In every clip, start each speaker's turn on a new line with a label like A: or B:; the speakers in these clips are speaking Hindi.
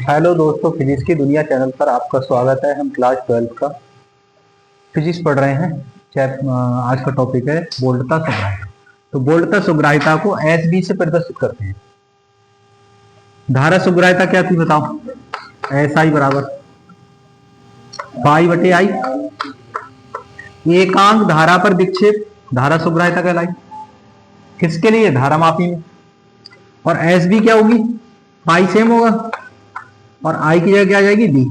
A: हेलो दोस्तों, फिजिक्स की दुनिया चैनल पर आपका स्वागत है। हम क्लास 12 का फिजिक्स पढ़ रहे हैं। आज का टॉपिक है बोल्टता सुग्राहिता। तो बोल्टता सुग्राहिता को एस बी से प्रदर्शित करते हैं। धारा सुग्राहिता क्या थी बताओ? एस आई बराबर पाई बटे आई। एकांक धारा पर विक्षेप धारा सुग्राहिता कहलाई। किसके लिए? धारा मापी में। और एस बी क्या होगी? पाई सेम होगा और आई की जगह क्या आ जाएगी? बी।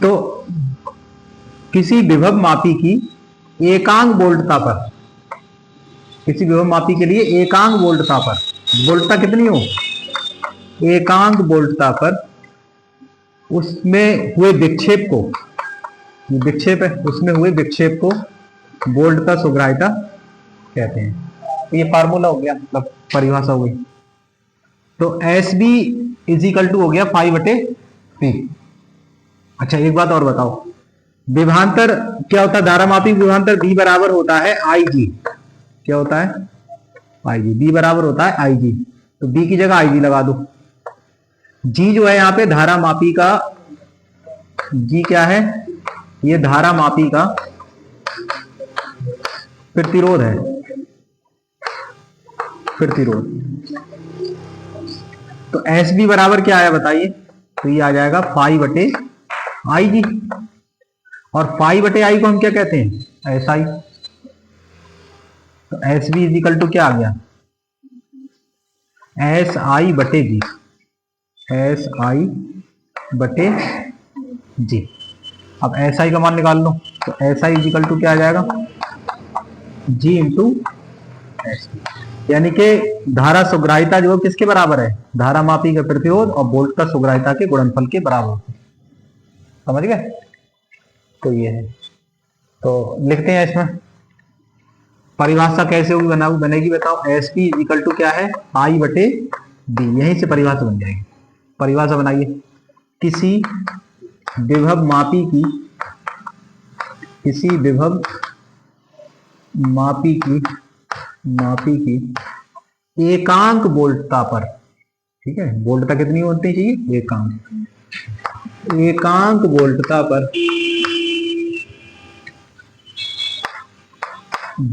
A: तो किसी विभव मापी की एकांक वोल्टता पर, किसी विभव मापी के लिए एकांक वोल्टता पर, वोल्टता कितनी हो? एकांक वोल्टता पर उसमें हुए विक्षेप को, विक्षेप है, उसमें हुए विक्षेप को वोल्टता सुग्राहिता कहते हैं। तो ये फार्मूला हो गया, मतलब परिभाषा हो गई। तो S B is equal to हो गया पाई बटे पी। अच्छा, एक बात और बताओ, विभवांतर क्या होता है? धारामापी विभवांतर बी बराबर होता है आई जी। क्या होता है? आई जी। बी बराबर होता है आई जी। तो बी की जगह आई जी लगा दो। जी जो है यहाँ पे धारा मापी का, जी क्या है? ये धारा मापी का प्रतिरोध है, प्रतिरोध। तो एस बी बराबर क्या आया बताइए? तो ये आ जाएगा फाई बटे आई जी। और फाई बटे आई को हम क्या कहते हैं? S I. तो S B is equal to क्या आ गया? एस आई बटे जी। एस आई बटे जी। अब एस आई का मान निकाल लो। तो S I is equal to क्या आ जाएगा? G into S. यानी कि धारा सुग्राहिता जो किसके बराबर है? धारा मापी का प्रतिरोध और वोल्ट का सुग्राहिता के गुणनफल के बराबर। समझ गए? तो ये है। तो लिखते हैं इसमें परिभाषा कैसे होगी, बनेगी बताओ? एस पी इक्वल टू क्या है? आई बटे बी। यहीं से परिभाषा बन जाएगी। परिभाषा बनाइए। किसी विभव मापी की, किसी विभव मापी की, मापी की एकांक वोल्टता पर, ठीक है, वोल्टता कितनी होती चाहिए? एकांक, एकांक वोल्टता पर,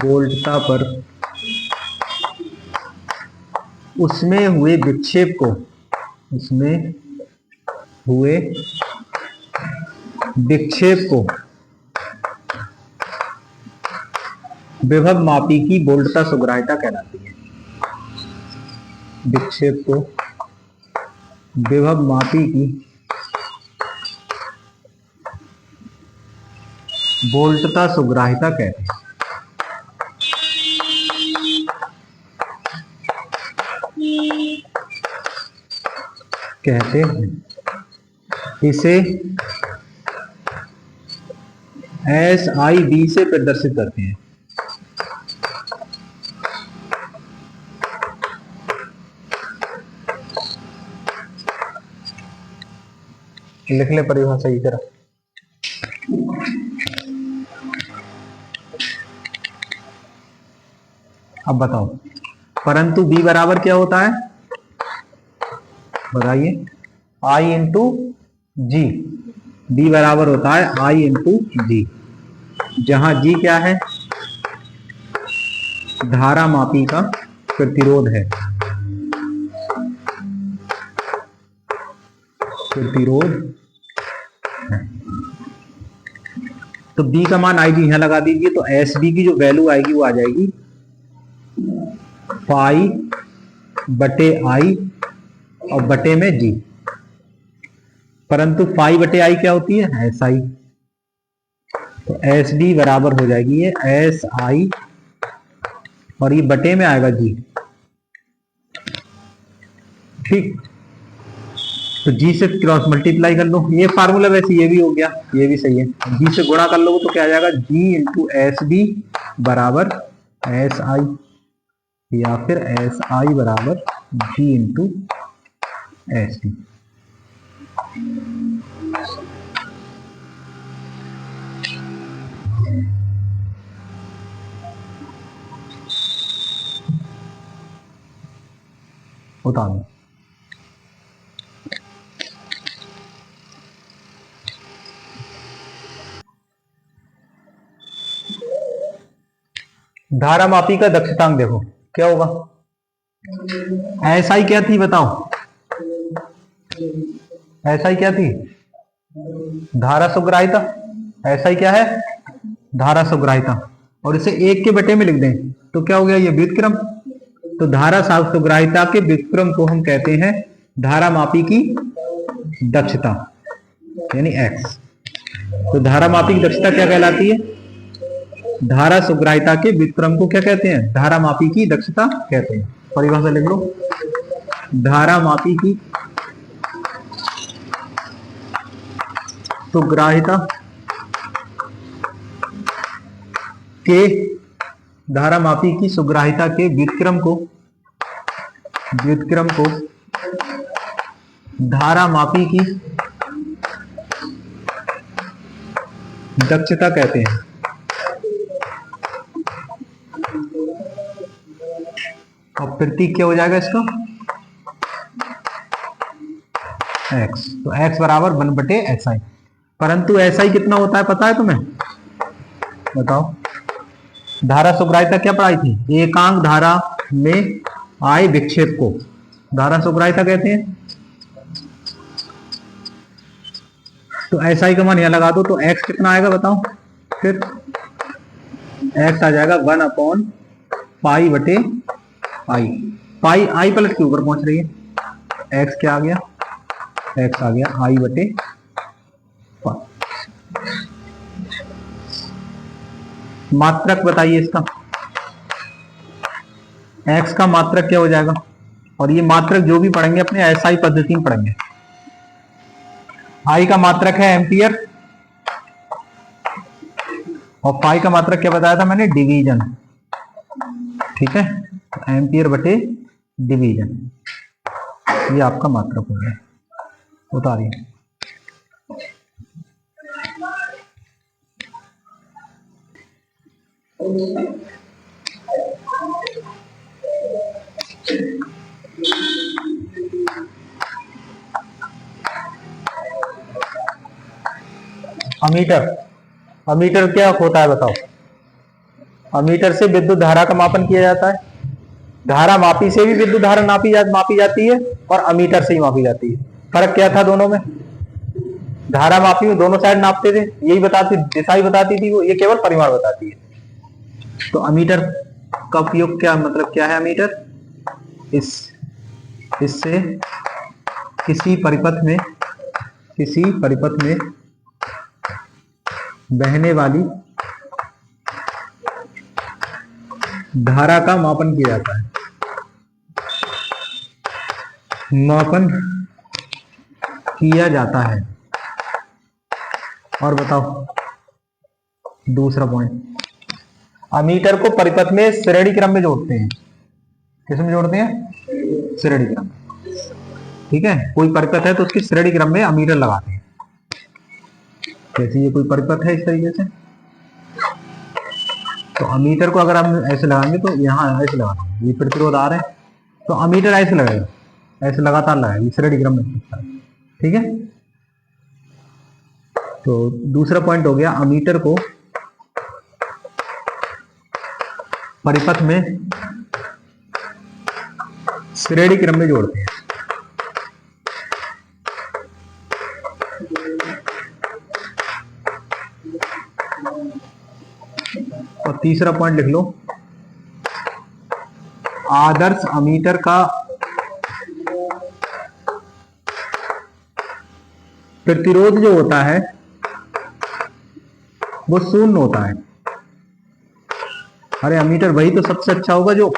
A: वोल्टता पर उसमें हुए विक्षेप को, उसमें हुए विक्षेप को विभव मापी की वोल्टता सुग्राहिता कहलाती है। विक्षेप को विभव मापी की वोल्टता सुग्राहिता कहते हैं। कहते हैं इसे एस आई बी से प्रदर्शित करते हैं। लिख ले परिभाषा की तरह। अब बताओ, परंतु बी बराबर क्या होता है? बताइए। आई इंटू जी। बी बराबर होता है आई इंटू जी, जहां जी क्या है? धारा मापी का प्रतिरोध है, प्रतिरोध है। तो बी का मान आई जी यहां लगा दीजिए। तो एस बी की जो वैल्यू आएगी वो आ जाएगी पाई बटे आई और बटे में जी। परंतु पाई बटे आई क्या होती है? S I. तो एस डी बराबर हो जाएगी ये एस आई और ये बटे में आएगा जी। ठीक। तो जी से क्रॉस मल्टीप्लाई कर लो। ये फार्मूला वैसे ये भी हो गया, ये भी सही है। जी से गुणा कर लो तो क्या आ जाएगा? जी इंटू एस बी बराबर एस आई, या फिर एस आई बराबर जी इंटू एस डी। बता दो। धारा मापी का दक्षतांक देखो क्या होगा। एसआई क्या थी बताओ, एसआई क्या थी, धारा सुग्राहिता। एसआई क्या है, धारा सुग्राहिता। और इसे 1 के बटे में लिख दें तो क्या हो गया, ये व्युत्क्रम। तो धारा सुग्राहिता के व्युत्क्रम को हम कहते हैं धारा मापी की दक्षता, यानी एक्स। तो धारा मापी की दक्षता क्या कहलाती है, धारा सुग्राहिता के व्युत्क्रम को क्या कहते हैं, धारा मापी की दक्षता कहते हैं। परिभाषा लिख लो, धारा मापी की सुग्राहिता के, धारा मापी की सुग्राहिता के व्युत्क्रम को धारा मापी की दक्षता कहते हैं। अब प्रतीक क्या हो जाएगा इसका, x। तो x बराबर 1/SI। परंतु SI कितना होता है पता है तुम्हें, बताओ। धारा सुग्राहिता क्या पढ़ाई थी, एकांक धारा में आए विक्षेप को धारा सुग्राहिता कहते हैं। तो SI का मान यहां लगा दो तो x कितना आएगा बताओ, फिर x आ जाएगा 1/π/I। पाई आई पलट के ऊपर पहुंच रही है, x क्या आ गया, x आ गया I/π। मात्रक बताइए इसका, x का मात्रक क्या हो जाएगा। और ये मात्रक जो भी पढ़ेंगे अपने SI पद्धति में पढ़ेंगे। I का मात्रक है एम्पियर और पाई का मात्रक क्या बताया था मैंने, डिवीजन। ठीक है, एम्पियर बटे डिवीजन, ये आपका मात्रक हो गया। उतारिए, अमीटर। अमीटर क्या होता है बताओ, अमीटर से विद्युत धारा का मापन किया जाता है। धारा मापी से भी विद्युत धारा मापी जाती है और अमीटर से ही मापी जाती है। फर्क क्या था दोनों में, धारा मापी में दोनों साइड नापते थे, यही बताती दिशा ही बताती थी वो, ये केवल परिमाण बताती है। तो अमीटर का उपयोग क्या, मतलब क्या है अमीटर, इससे किसी परिपथ में बहने वाली धारा का मापन किया जाता है। और बताओ दूसरा पॉइंट, अमीटर को परिपथ में श्रेणी क्रम में जोड़ते हैं। किस में जोड़ते हैं, श्रेणी क्रम। ठीक है, कोई परिपथ है तो उसकी श्रेणी क्रम में अमीटर लगाते हैं। जैसे ये कोई परिपथ है इस तरीके से, तो अमीटर को अगर हम ऐसे लगाएंगे तो यहाँ ऐसे लगाएंगे, ये प्रतिरोध आ रहे हैं तो अमीटर ऐसे लगेगा, ऐसे लगातार लगाएगा, श्रेणी क्रम में। ठीक है, तो दूसरा पॉइंट हो गया, अमीटर को परिपथ में श्रेणी क्रम में जोड़ते हैं। और तीसरा पॉइंट लिख लो, आदर्श अमीटर का प्रतिरोध जो होता है वो शून्य होता है। अरे अमीटर वही तो सबसे अच्छा होगा जो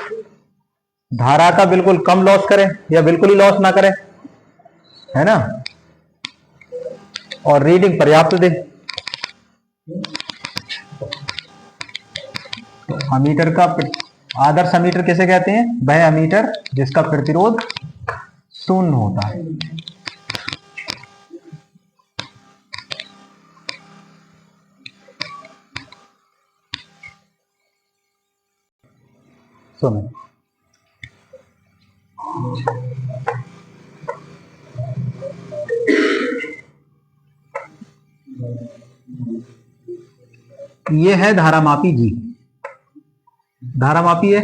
A: धारा का बिल्कुल कम लॉस करे या बिल्कुल ही लॉस ना करे, है ना, और रीडिंग पर्याप्त दे। अमीटर का आदर्श अमीटर किसे कहते हैं, वह अमीटर जिसका प्रतिरोध शून्य होता है। सुनो, ये है धारा मापी जी। धारामापी है।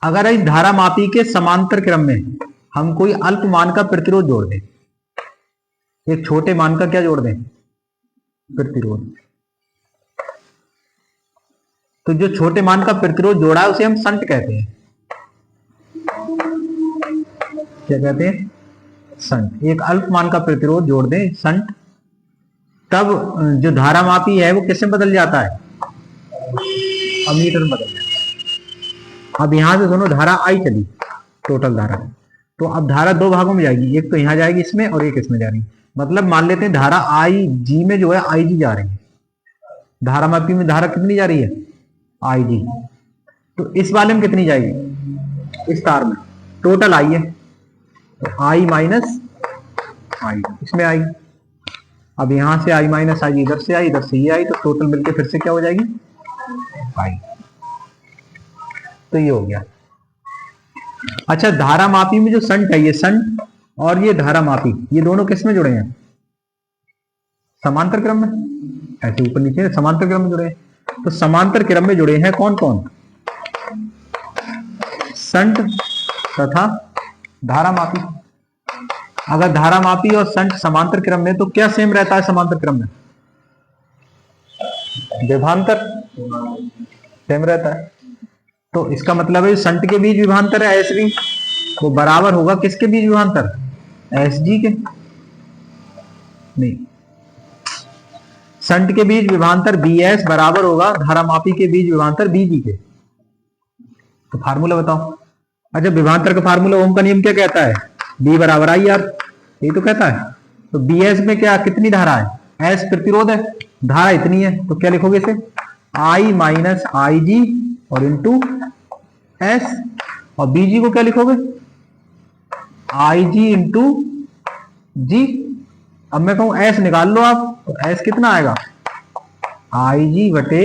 A: अगर इस धारामापी के समांतर क्रम में हम कोई अल्प मान का प्रतिरोध जोड़ दें, एक छोटे मान का क्या जोड़ दें, प्रतिरोध, तो जो छोटे मान का प्रतिरोध जोड़ा है उसे हम संट कहते हैं। क्या कहते हैं, संट। एक अल्प मान का प्रतिरोध जोड़ दें संट, तब जो धारामापी है वो किसमें बदल जाता है, अमीटर में बदल जाता है। अब यहां से दोनों धारा आई चली, टोटल धारा, तो अब धारा दो भागों में जाएगी, एक तो यहां जाएगी इसमें और एक इसमें जा रही। मतलब मान लेते हैं धारा आई जी में जो है आई जी जा रही है, धारामापी में धारा कितनी जा रही है, आई जी। तो इस वाले में कितनी जाएगी, इस तार में टोटल आई है, तो आई माइनस आई इसमें आई। अब यहां से आई माइनस आई इधर से आई, इधर से ये आई, तो टोटल मिलके फिर से क्या हो जाएगी, आई। तो ये हो गया। अच्छा, धारामापी में जो संट है, ये संट और ये धारामापी, ये दोनों किस में जुड़े हैं, समांतर क्रम में। ऐसे ऊपर नीचे समांतर क्रम में जुड़े हैं। तो समांतर क्रम में जुड़े हैं कौन कौन, संट तथा धारामापी। अगर धारामापी और संट समांतर क्रम में, तो क्या सेम रहता है समांतर क्रम में, विभवांतर सेम रहता है। तो इसका मतलब है संट के बीच विभवांतर है एस बी, वो बराबर होगा किसके बीच विभवांतर, एस जी के, नहीं, संट के बीच विभवांतर बी एस बराबर होगा धारामापी के बीच विभवांतर बी जी के। तो फार्मूला बताओ। अच्छा, विभवांतर का फार्मूला, ओम का नियम क्या कहता है, बी बराबर आई आर, यही तो कहता है। तो बी एस में क्या कितनी धारा है, एस प्रतिरोध है, धारा इतनी है, तो क्या लिखोगे इसे, आई माइनस आई जी और इंटू एस, और बीजी को क्या लिखोगे, आई जी इंटू जी। अब मैं कहूं एस निकाल लो आप, तो एस कितना आएगा, आई जी बटे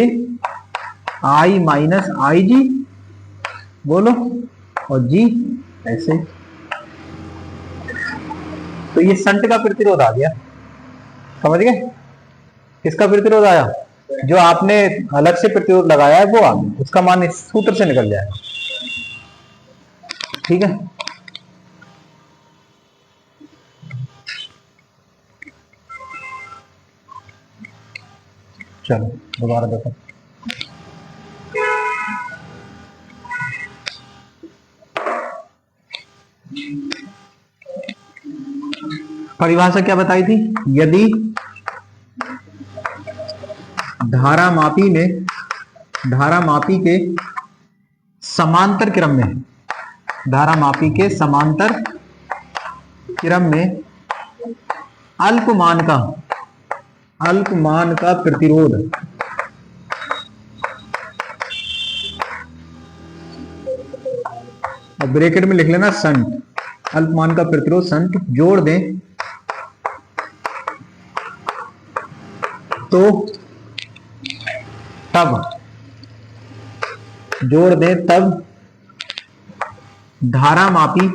A: आई माइनस आई जी, बोलो, और जी ऐसे। तो ये संट का प्रतिरोध आ गया, समझ गए। किसका प्रतिरोध आया, जो आपने अलग से प्रतिरोध लगाया है वो आ गया, उसका मान इस सूत्र से निकल जाएगा। ठीक है, चलो दोबारा देखो। परिभाषा क्या बताई थी, यदि धारामापी में, धारामापी के समांतर क्रम में, धारामापी के समांतर क्रम में अल्पमान का प्रतिरोध और ब्रैकेट में लिख लेना संट, अल्पमान का प्रतिरोध संट जोड़ दें, तो तब जोड़ दें तब धारामापी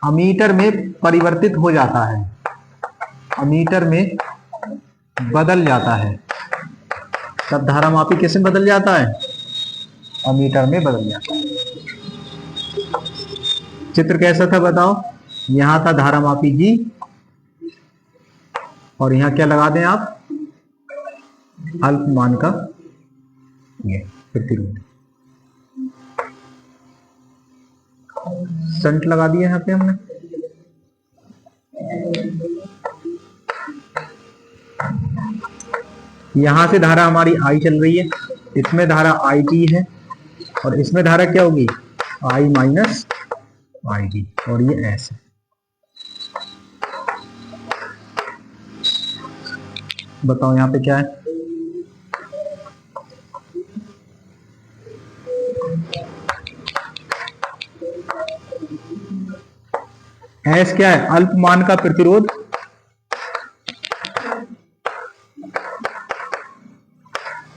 A: अमीटर में परिवर्तित हो जाता है, अमीटर में बदल जाता है। तब धारामापी किसमें बदल जाता है, अमीटर में बदल जाता है। चित्र कैसा था बताओ, यहां था धारामापी जी, और यहां क्या लगा दें आप, अल्पमान का ये प्रतिरोध, संट लगा दिया यहां पे हमने। यहां से धारा हमारी आई चल रही है, इसमें धारा आई टी है, और इसमें धारा क्या होगी, आई माइनस आई टी, और ये एस है। बताओ यहां पे क्या है, एस क्या है, अल्पमान का प्रतिरोध,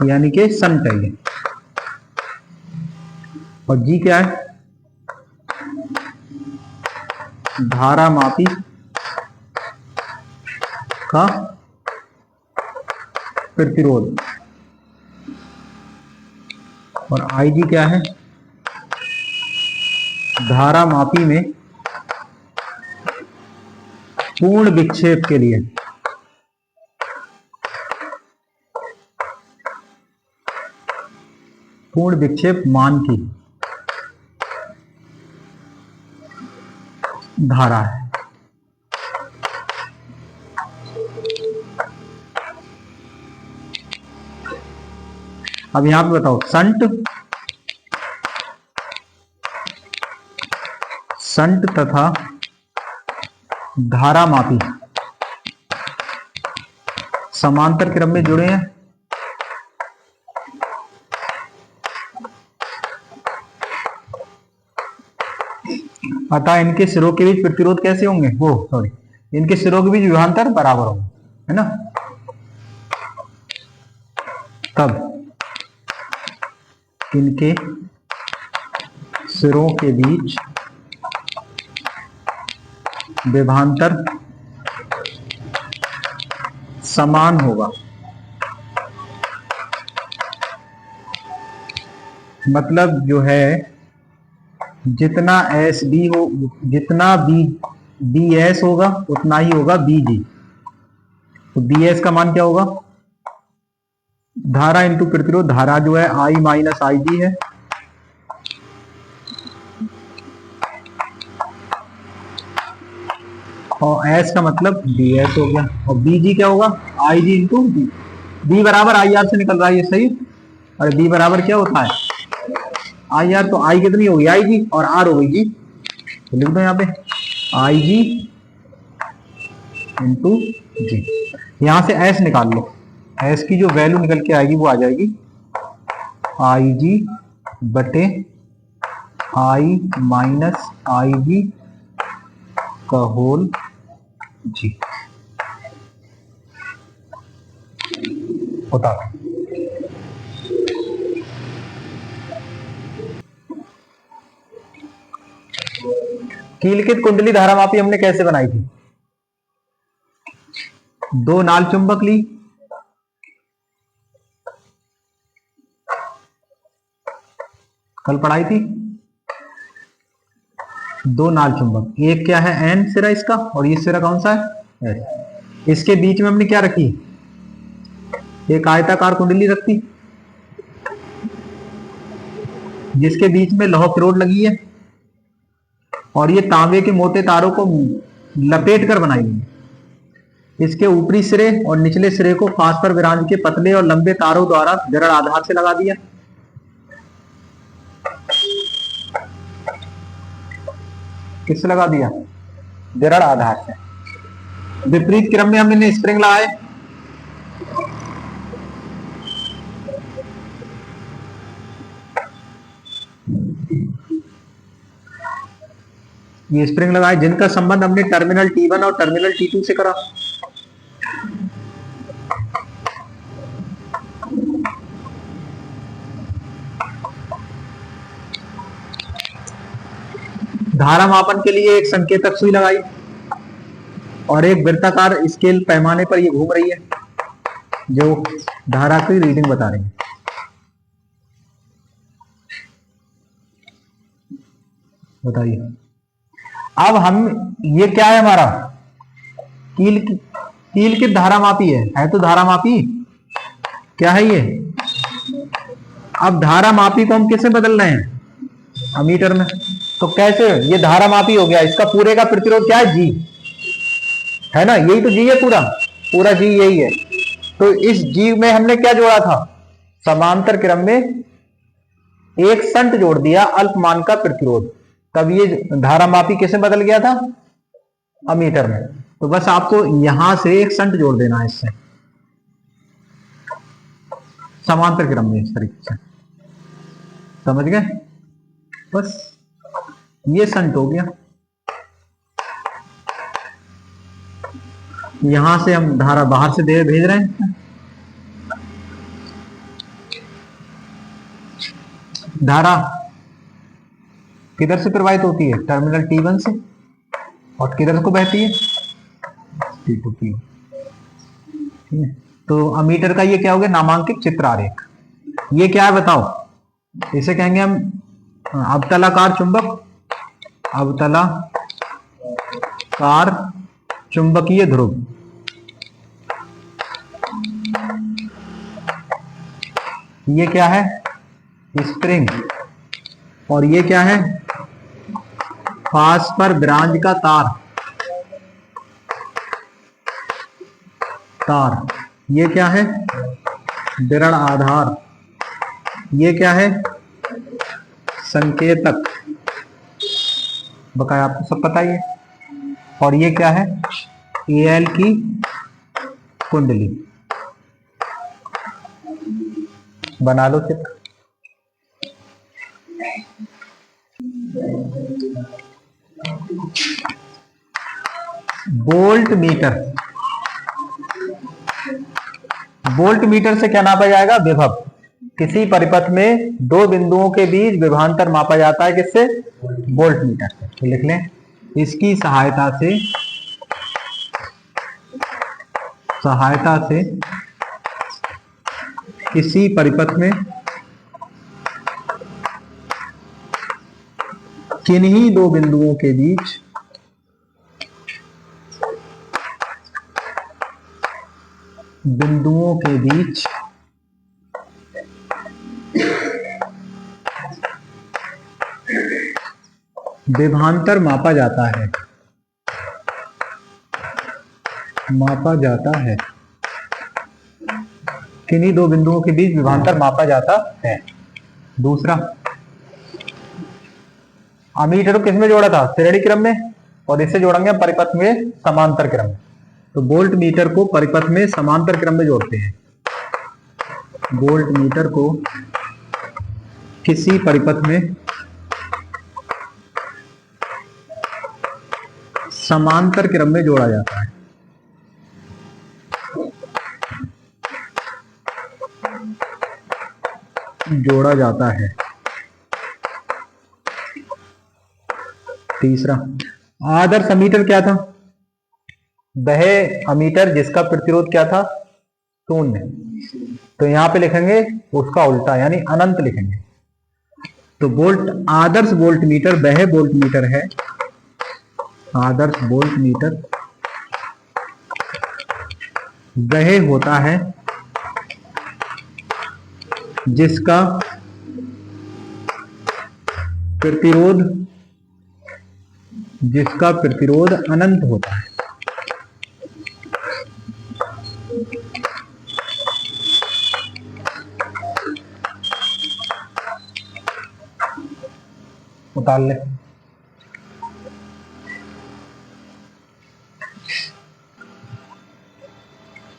A: यानी कि संट है ये, और जी क्या है, धारामापी का प्रतिरोध। और आई जी क्या है? धारा मापी में पूर्ण विक्षेप के लिए पूर्ण विक्षेप मान की धारा है। अब यहां पे बताओ, संट तथा धारा मापी समांतर क्रम में जुड़े हैं। अतः इनके सिरों के बीच प्रतिरोध कैसे होंगे? इनके सिरों के बीच विभवांतर बराबर होंगे, है ना? तब इनके सिरों के बीच विभवांतर समान होगा। मतलब जो है जितना एस बी हो, जितना बी एस होगा उतना ही होगा बी जी। तो बी एस का मान क्या होगा? धारा इंटू प्रतिरोध। धारा जो है आई माइनस आई जी है, और एस का मतलब बी एस हो गया, और बी जी क्या होगा? आई जी इंटू बी। बी बराबर आई आर से निकल रहा है ये, सही? और बी बराबर क्या होता है? I R. तो आई कितनी होगी? आई जी, और आर हो गई जी। तो लिख दो यहाँ पे आई जी इंटू जी। यहां से एस निकाल लो, एस की जो वैल्यू निकल के आएगी वो आ जाएगी आई जी बटे आई माइनस आई जी का होल जी होता है। कीलकित कुंडली धारामापी हमने कैसे बनाई थी? दो नाल चुंबक ली, कल पढ़ाई थी। दो नाल चुंबक, एक क्या है एन सिरा इसका, और ये सिरा कौन सा है? एस। इसके बीच में हमने क्या रखी? एक आयताकार कुंडली रखती जिसके बीच में लौह की रॉड लगी है, और ये तांबे के मोटे तारों को लपेट कर बनाई गई। इसके ऊपरी सिरे और निचले सिरे को फास्फर विरांज के पतले और लंबे तारों द्वारा दृढ़ आधार से लगा दिया। किससे लगा दिया? दृढ़ आधार से। विपरीत क्रम में हमने स्प्रिंग लगाए, ये स्प्रिंग लगाए जिनका संबंध हमने टर्मिनल T1 और टर्मिनल T2 से करा। धारा मापन के लिए एक संकेतक सुई लगाई और एक वृत्ताकार स्केल पैमाने पर ये घूम रही है जो धारा की रीडिंग बता रही है। बताइए अब हम, ये क्या है हमारा? कील की धारा मापी है तो धारा मापी क्या है ये? अब धारा मापी को हम किससे बदल रहे हैं? अमीटर में। तो कैसे? ये धारा मापी हो गया, इसका पूरे का प्रतिरोध क्या है? जी है ना, यही तो जी है, पूरा जी यही है। तो इस जी में हमने क्या जोड़ा था? समांतर क्रम में एक संट जोड़ दिया अल्पमान का प्रतिरोध, तब ये धारा मापी किसे बदल गया था? अमीटर में। तो बस आपको यहां से एक संट जोड़ देना है इससे, समांतर क्रम में, इस तरीके से। समझ गए? बस ये संट हो गया। यहां से हम धारा बाहर से भेज रहे हैं। धारा किधर से प्रवाहित होती है? टर्मिनल T1 से। और किधर को बहती है? T2 की। तो अमीटर का ये क्या हो गया? नामांकित चित्र आरेख। ये क्या है बताओ? इसे कहेंगे हम अवतलाकार चुंबक, अवतलाकार चुंबकीय ध्रुव। ये क्या है? स्प्रिंग। और ये क्या है? फास्फर ब्रांज का तार। ये क्या है? दृढ़ आधार। ये क्या है? संकेतक। बकाया आपको सब पता ही है। और ये क्या है? Al की कुंडली। बना लो चित्र। Volt meter. वोल्ट मीटर से क्या नापा जाएगा? विभव। किसी परिपथ में दो बिंदुओं के बीच विभवांतर मापा जाता है किससे? वोल्ट मीटर से। तो लिख लें, इसकी सहायता से किसी परिपथ में किन्हीं दो बिंदुओं के बीच विभवांतर मापा जाता है। किन्हीं दो बिंदुओं के बीच विभवांतर मापा जाता है। दूसरा, अमीटर को किसमें जोड़ा था? श्रेणी क्रम में। और इससे जोड़ेंगे परिपथ में समांतर क्रम में। तो वोल्ट मीटर को परिपथ में समांतर क्रम में जोड़ते हैं। वोल्ट मीटर को किसी परिपथ में समांतर क्रम में जोड़ा जाता है। तीसरा, आदर्श अमीटर क्या था? वह अमीटर जिसका प्रतिरोध क्या था? 0। तो यहां पे लिखेंगे उसका उल्टा, यानी अनंत लिखेंगे। तो आदर्श वोल्ट मीटर वह वोल्ट मीटर है, आदर्श वोल्ट मीटर वह होता है जिसका प्रतिरोध अनंत होता है। उतार ले।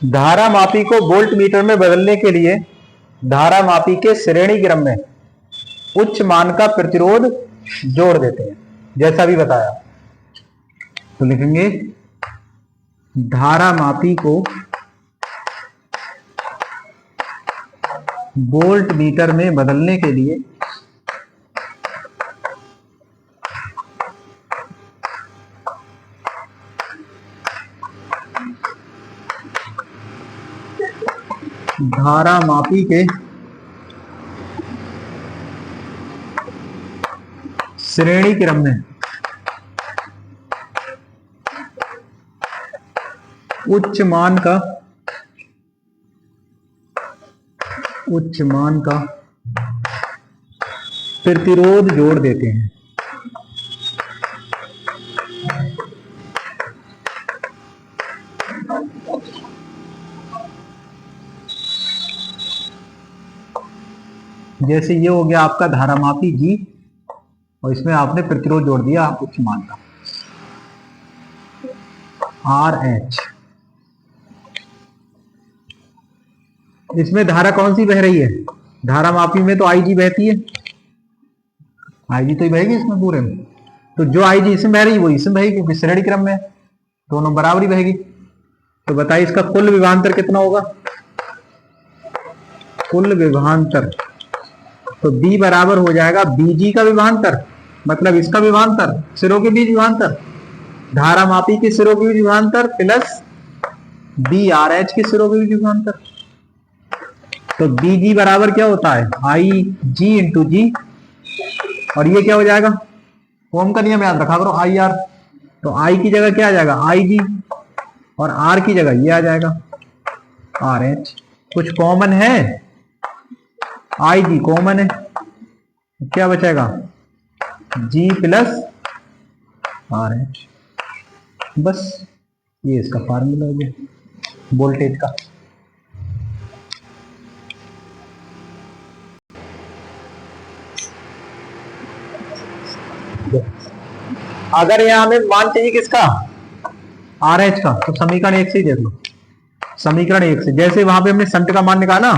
A: धारा मापी को वोल्ट मीटर में बदलने के लिए धारा मापी के श्रेणी क्रम में उच्च मान का प्रतिरोध जोड़ देते हैं, जैसा भी बताया। तो लिखेंगे धारा मापी को वोल्ट मीटर में बदलने के लिए धारा मापी के श्रेणी क्रम में उच्च मान का प्रतिरोध जोड़ देते हैं। जैसे ये हो गया आपका धारामापी जी, और इसमें आपने प्रतिरोध जोड़ दिया उच्च मान का RH। इसमें धारा कौन सी बह रही है? धारामापी में तो IG बहती है, IG तो ही बहेगी इसमें पूरे में। तो जो IG इसमें बह रही है वो इसमें बहेगी, क्योंकि श्रेणी क्रम में दोनों बराबरी बहेगी। तो बताइए इसका कुल विभवांतर कितना होगा? कुल विभवांतर तो B बराबर हो जाएगा BG का विभवांतर, मतलब इसका विभवांतर सिरों के बीच विभवांतर, धारा मापी के सिरों के बीच विभवांतर प्लस BRH के सिरों के बीच विभवांतर। तो बी जी बराबर क्या होता है, आई जी इंटू जी, और ये क्या हो जाएगा, ओम का नियम याद रखा करो, आई आर। तो आई की जगह क्या आ जाएगा, आई जी, और आर की जगह ये आ जाएगा आर एच। कुछ कॉमन है, आई जी कॉमन है, क्या बचेगा, जी प्लस आर एच। बस ये इसका फार्मूला हो गया वोल्टेज का। अगर यहां हमें मान चाहिए किसका, आर एच का, तो समीकरण 1 से ही देख लो। समीकरण 1 से जैसे वहां पे हमने संट का मान निकाला,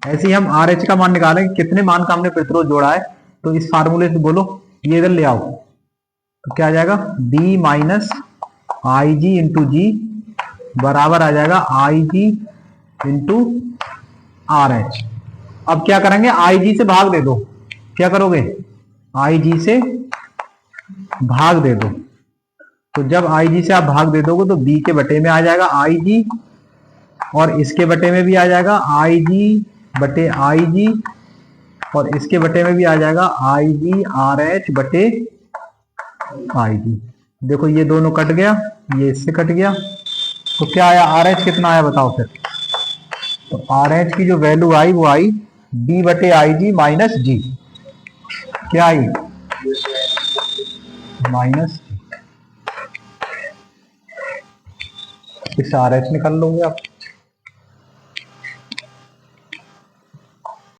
A: ऐसे ही हम आर एच का मान निकालेंगे। कितने मान का हमने प्रतिरोध जोड़ा है, तो इस फार्मूले से बोलो, ये इधर ले आओ, तो क्या आ जाएगा, बी माइनस आई जी इंटू जी बराबर आ जाएगा आई जी इंटू आर एच। अब क्या करेंगे, आई जी से भाग दे दो। क्या करोगे, आई जी से भाग दे दो। तो जब आई जी से आप भाग दे दोगे तो बी के बटे में आ जाएगा आई जी, और इसके बटे में भी आ जाएगा आई जी बटे आई जी, और इसके बटे में भी आ जाएगा आई जी आर एच बटे आई जी। देखो ये दोनों कट गया, ये इससे कट गया, तो क्या आया, आर एच कितना आया बताओ फिर। तो आर एच की जो वैल्यू आई वो आई बी बटे आई जी माइनस जी, क्या आई, माइनस, इस आर एच निकाल लोगे आप।